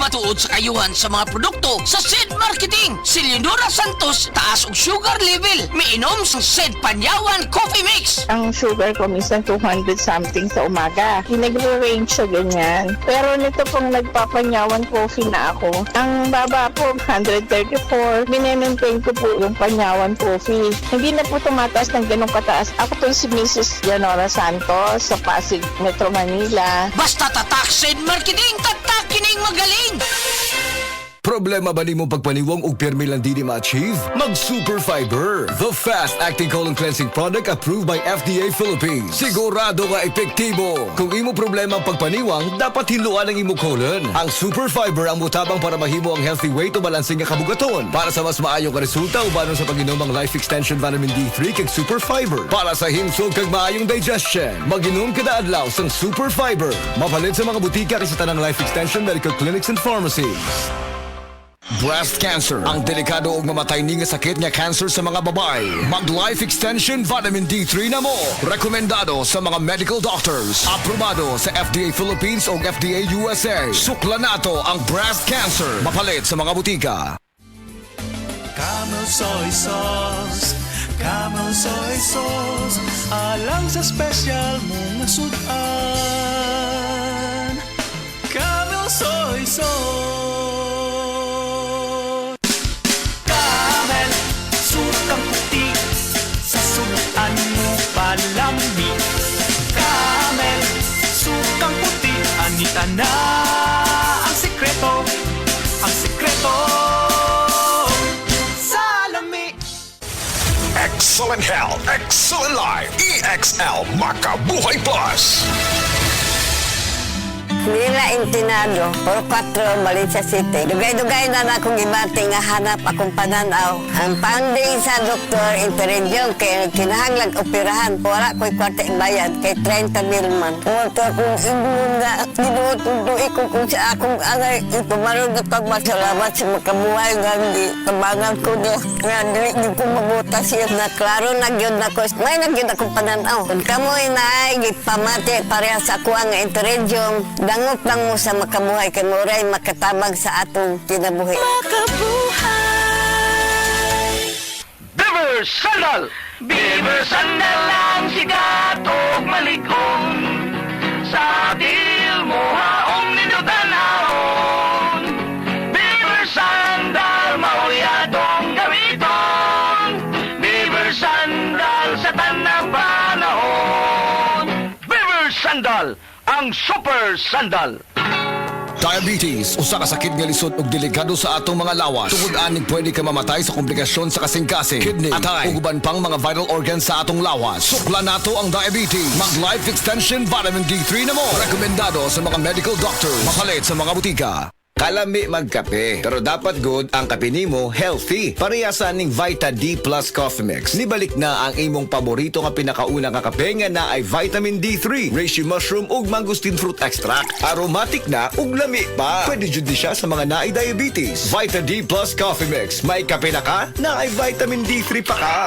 matuod sa kayuhan sa mga produkto sa SED Marketing. Si Leonora Santos, taas og sugar level. Miinom sa SED Panyawan Coffee Mix. Ang sugar ko minsan 200 something sa umaga. Nagre-range siya ganyan. Pero nito pong nagpapanyawan coffee na ako, ang baba po 134. Minemaintain ko po yung panyawan coffee. Hindi na po tumataas ng ganong kataas. Ako po si Mrs. Leonora Santos sa Pasig, Metro Manila. Basta tatak SED Marketing, tatak kining magaling. Problema ba ni mo pagpaniwang og permi lang di ma-achieve? Mag Super Fiber, the fast-acting colon cleansing product approved by FDA Philippines. Sigurado nga epektibo. Kung imo problema ang pagpaniwang, dapat hiluan ang imo colon. Ang Super Fiber ang mutabang para mahimo ang healthy weight o balansing nga kabugaton. Para sa mas maayong resulta ubanon sa pag-inom ng Life Extension Vitamin D3 kag Super Fiber. Para sa himsog kag maayong digestion, mag-inom kada adlaw sang Super Fiber. Mapalit sa mga butika kay sa tanang Life Extension Medical Clinics and Pharmacies. Breast cancer, ang delikado ug mamatay ni nga sakit nga cancer sa mga babae. Mag Life Extension Vitamin D3 na mo. Rekomendado sa mga medical doctors. Aprobado sa FDA Philippines ug FDA USA. Sukla nato ang breast cancer. Mapalit sa mga butika. Camel soy sauce, Camel soy sauce, alang sa special mong sudan. Camel soy sauce. Camel, sukang puti, sa sudan mo palami. Camel, sukang puti, anita na ang sikreto, ang sikreto. Excellent health, excellent life. EXL Makabuhay Plus. Nila Intinado, Puro 4, Valencia City. Dugay-dugay na akong ibati nga hanap akong pananaw. Ang funding sa Dr. Interregion kay kinahanglag operahan. Wala ko'y kwarte bayad kay 30 mil man. Motor kong iglong nga ginutuloy ko kung sa akong angay. Ipumarong na pagmasalamat sa makabuhay nga hindi kabangan ko niya. Nga hindi ko mabutas yun na klaro nagyod na ko. May nagyod akong pananaw. Kung kamoy na ay gipamati pareha sa ako ang Interregion. Dangop lang mo sa makabuhay kay Moray makatabag sa atong kinabuhi. Makabuhay! Beaver Sandal! Beaver Sandal ang sigat o malikon. Sa dil mo haong ninutanahon. Beaver Sandal mauyadong gamiton. Beaver Sandal sa tanang panahon. Beaver Sandal! Ang Super Sandal. Diabetes, usa ka sakit nga lisod ug delikado sa atong mga lawas. Tungod aning pwede ka mamatay sa komplikasyon sa kasing-kasing, kidney, atay, ug uban pang mga vital organs sa atong lawas. Sukla nato ang diabetes. Mag Life Extension Vitamin D3 na mo. Rekomendado sa mga medical doctors. Mapalit sa mga butika. Kalami magkape, pero dapat good ang kape nimo healthy. Parehasan ning Vita D Plus Coffee Mix. Nibalik na ang imong paborito nga pinakauna nga kape nga na ay vitamin D3, reishi mushroom ug mangosteen fruit extract. Aromatic na ug lami pa. Pwede jud di siya sa mga naay diabetes. Vita D Plus Coffee Mix. May kape na ka, na ay vitamin D3 pa ka.